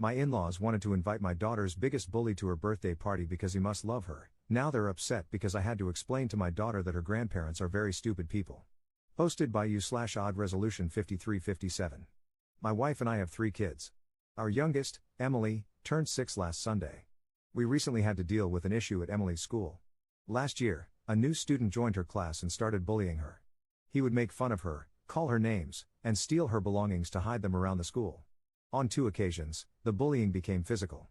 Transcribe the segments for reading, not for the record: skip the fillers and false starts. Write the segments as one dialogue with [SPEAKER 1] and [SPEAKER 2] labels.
[SPEAKER 1] My in-laws wanted to invite my daughter's biggest bully to her birthday party because he must love her. Now they're upset because I had to explain to my daughter that her grandparents are very stupid people. Posted by you/odd resolution 5357. My wife and I have 3 kids. Our youngest, Emily, turned 6 last Sunday. We recently had to deal with an issue at Emily's school. Last year, a new student joined her class and started bullying her. He would make fun of her, call her names, and steal her belongings to hide them around the school. On 2 occasions, the bullying became physical.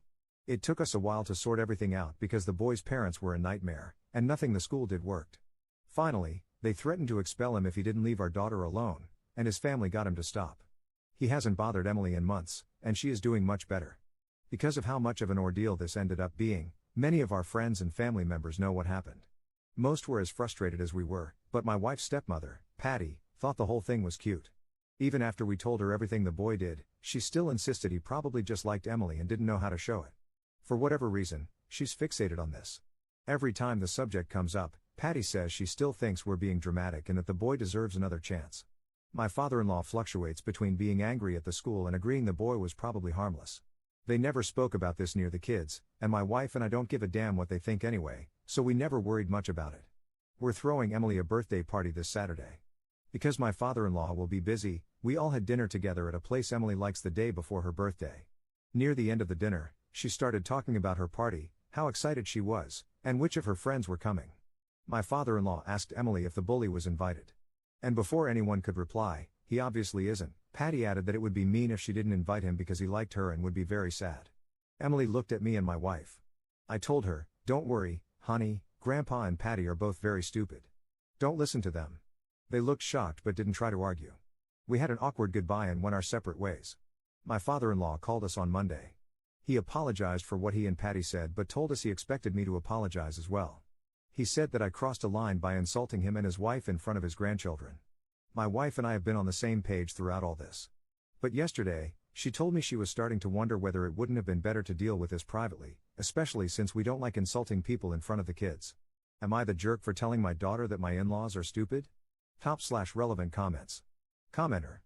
[SPEAKER 1] It took us a while to sort everything out because the boy's parents were a nightmare, and nothing the school did worked. Finally, they threatened to expel him if he didn't leave our daughter alone, and his family got him to stop. He hasn't bothered Emily in months, and she is doing much better. Because of how much of an ordeal this ended up being, many of our friends and family members know what happened. Most were as frustrated as we were, but my wife's stepmother, Patty, thought the whole thing was cute. Even after we told her everything the boy did, she still insisted he probably just liked Emily and didn't know how to show it. For whatever reason, she's fixated on this. Every time the subject comes up, Patty says she still thinks we're being dramatic and that the boy deserves another chance. My father-in-law fluctuates between being angry at the school and agreeing the boy was probably harmless. They never spoke about this near the kids, and my wife and I don't give a damn what they think anyway, so we never worried much about it. We're throwing Emily a birthday party this Saturday. Because my father-in-law will be busy, we all had dinner together at a place Emily likes the day before her birthday. Near the end of the dinner, she started talking about her party, how excited she was, and which of her friends were coming. My father-in-law asked Emily if the bully was invited. And before anyone could reply, he obviously isn't, Patty added that it would be mean if she didn't invite him because he liked her and would be very sad. Emily looked at me and my wife. I told her, "Don't worry, honey, Grandpa and Patty are both very stupid. Don't listen to them." They looked shocked but didn't try to argue. We had an awkward goodbye and went our separate ways. My father-in-law called us on Monday. He apologized for what he and Patty said but told us he expected me to apologize as well. He said that I crossed a line by insulting him and his wife in front of his grandchildren. My wife and I have been on the same page throughout all this. But yesterday, she told me she was starting to wonder whether it wouldn't have been better to deal with this privately, especially since we don't like insulting people in front of the kids. Am I the jerk for telling my daughter that my in-laws are stupid? Top/relevant comments. Commenter.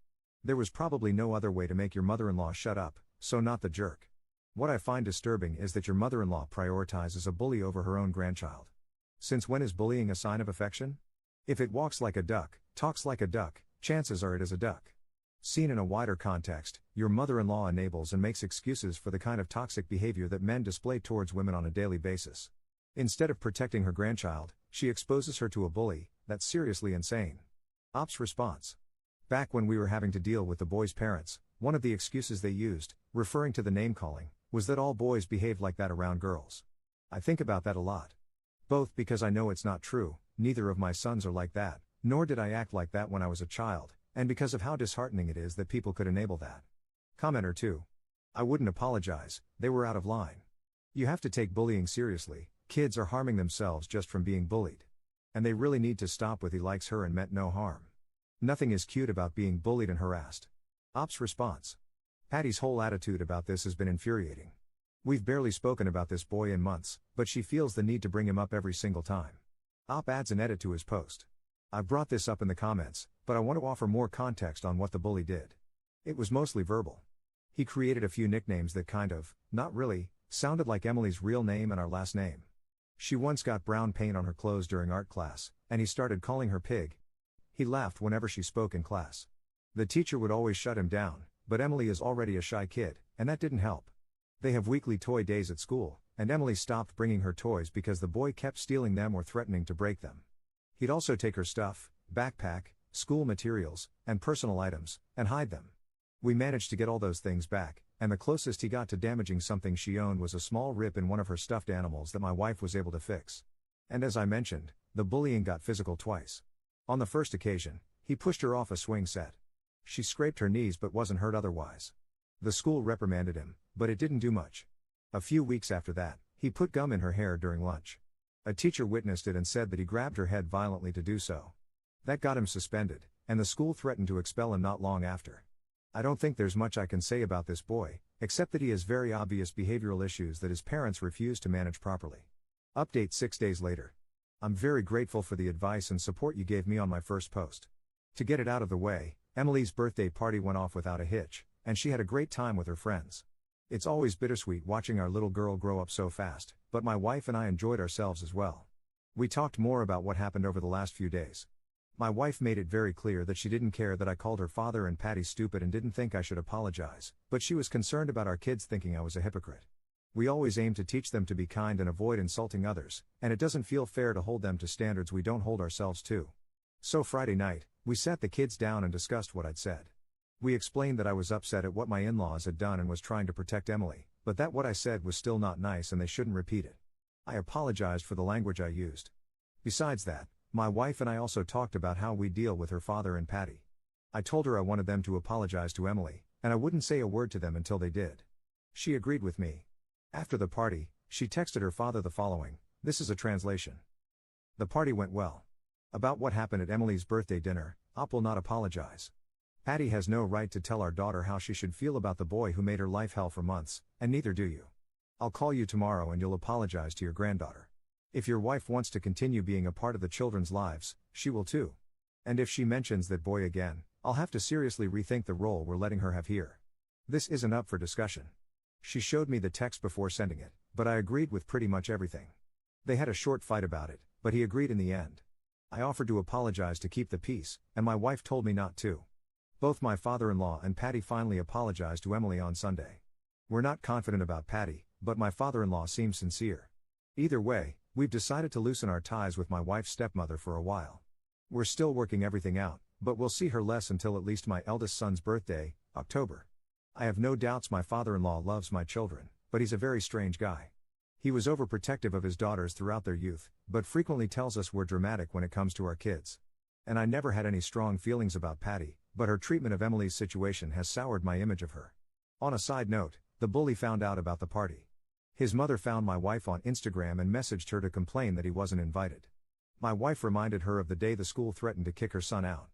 [SPEAKER 1] There was probably no other way to make your mother-in-law shut up, so not the jerk. What I find disturbing is that your mother-in-law prioritizes a bully over her own grandchild. Since when is bullying a sign of affection? If it walks like a duck, talks like a duck, chances are it is a duck. Seen in a wider context, your mother-in-law enables and makes excuses for the kind of toxic behavior that men display towards women on a daily basis. Instead of protecting her grandchild, she exposes her to a bully. That's seriously insane. Ops response. Back when we were having to deal with the boy's parents, one of the excuses they used, referring to the name-calling, was that all boys behave like that around girls. I think about that a lot. Both because I know it's not true, neither of my sons are like that, nor did I act like that when I was a child, and because of how disheartening it is that people could enable that. Commenter 2. I wouldn't apologize, they were out of line. You have to take bullying seriously, kids are harming themselves just from being bullied. And they really need to stop with "he likes her and meant no harm." Nothing is cute about being bullied and harassed. Ops response. Patty's whole attitude about this has been infuriating. We've barely spoken about this boy in months, but she feels the need to bring him up every single time. Op adds an edit to his post. I've brought this up in the comments, but I want to offer more context on what the bully did. It was mostly verbal. He created a few nicknames that kind of, not really, sounded like Emily's real name and our last name. She once got brown paint on her clothes during art class, and he started calling her pig. He laughed whenever she spoke in class. The teacher would always shut him down, but Emily is already a shy kid, and that didn't help. They have weekly toy days at school, and Emily stopped bringing her toys because the boy kept stealing them or threatening to break them. He'd also take her stuff, backpack, school materials, and personal items, and hide them. We managed to get all those things back, and the closest he got to damaging something she owned was a small rip in one of her stuffed animals that my wife was able to fix. And as I mentioned, the bullying got physical twice. On the first occasion, he pushed her off a swing set. She scraped her knees but wasn't hurt otherwise. The school reprimanded him, but it didn't do much. A few weeks after that, he put gum in her hair during lunch. A teacher witnessed it and said that he grabbed her head violently to do so. That got him suspended, and the school threatened to expel him not long after. I don't think there's much I can say about this boy, except that he has very obvious behavioral issues that his parents refuse to manage properly. Update 6 days later. I'm very grateful for the advice and support you gave me on my first post. To get it out of the way, Emily's birthday party went off without a hitch, and she had a great time with her friends. It's always bittersweet watching our little girl grow up so fast, but my wife and I enjoyed ourselves as well. We talked more about what happened over the last few days. My wife made it very clear that she didn't care that I called her father and Patty stupid and didn't think I should apologize, but she was concerned about our kids thinking I was a hypocrite. We always aim to teach them to be kind and avoid insulting others, and it doesn't feel fair to hold them to standards we don't hold ourselves to. So Friday night, we sat the kids down and discussed what I'd said. We explained that I was upset at what my in-laws had done and was trying to protect Emily, but that what I said was still not nice and they shouldn't repeat it. I apologized for the language I used. Besides that, my wife and I also talked about how we deal with her father and Patty. I told her I wanted them to apologize to Emily, and I wouldn't say a word to them until they did. She agreed with me. After the party, she texted her father the following, this is a translation. The party went well. About what happened at Emily's birthday dinner, Op will not apologize. Patty has no right to tell our daughter how she should feel about the boy who made her life hell for months, and neither do you. I'll call you tomorrow and you'll apologize to your granddaughter. If your wife wants to continue being a part of the children's lives, she will too. And if she mentions that boy again, I'll have to seriously rethink the role we're letting her have here. This isn't up for discussion. She showed me the text before sending it, but I agreed with pretty much everything. They had a short fight about it, but he agreed in the end. I offered to apologize to keep the peace, and my wife told me not to. Both my father-in-law and Patty finally apologized to Emily on Sunday. We're not confident about Patty, but my father-in-law seems sincere. Either way, we've decided to loosen our ties with my wife's stepmother for a while. We're still working everything out, but we'll see her less until at least my eldest son's birthday, October. I have no doubts my father-in-law loves my children, but he's a very strange guy. He was overprotective of his daughters throughout their youth, but frequently tells us we're dramatic when it comes to our kids. And I never had any strong feelings about Patty, but her treatment of Emily's situation has soured my image of her. On a side note, the bully found out about the party. His mother found my wife on Instagram and messaged her to complain that he wasn't invited. My wife reminded her of the day the school threatened to kick her son out.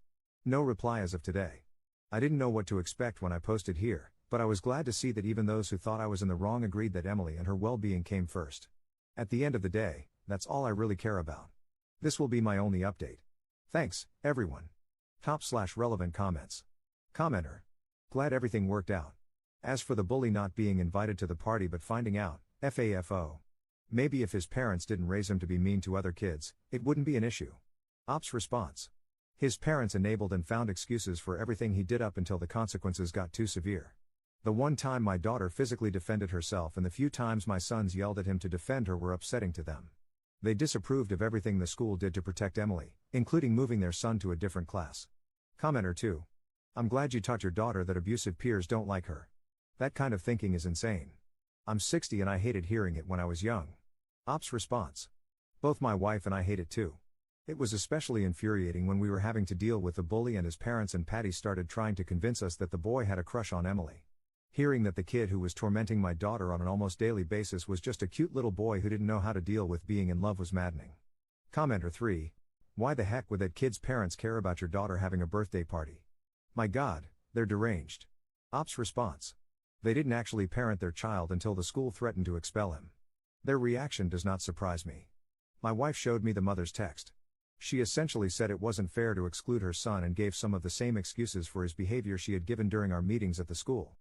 [SPEAKER 1] No reply as of today. I didn't know what to expect when I posted here, but I was glad to see that even those who thought I was in the wrong agreed that Emily and her well-being came first. At the end of the day, that's all I really care about. This will be my only update. Thanks, everyone. Top/relevant comments. Commenter. Glad everything worked out. As for the bully not being invited to the party but finding out, FAFO. Maybe if his parents didn't raise him to be mean to other kids, it wouldn't be an issue. Op's response. His parents enabled and found excuses for everything he did up until the consequences got too severe. The one time my daughter physically defended herself and the few times my sons yelled at him to defend her were upsetting to them. They disapproved of everything the school did to protect Emily, including moving their son to a different class. Commenter 2. I'm glad you taught your daughter that abusive peers don't like her. That kind of thinking is insane. I'm 60 and I hated hearing it when I was young. Op's response. Both my wife and I hate it too. It was especially infuriating when we were having to deal with the bully and his parents and Patty started trying to convince us that the boy had a crush on Emily. Hearing that the kid who was tormenting my daughter on an almost daily basis was just a cute little boy who didn't know how to deal with being in love was maddening. Commenter 3. Why the heck would that kid's parents care about your daughter having a birthday party? My God, they're deranged. Op's response. They didn't actually parent their child until the school threatened to expel him. Their reaction does not surprise me. My wife showed me the mother's text. She essentially said it wasn't fair to exclude her son and gave some of the same excuses for his behavior she had given during our meetings at the school.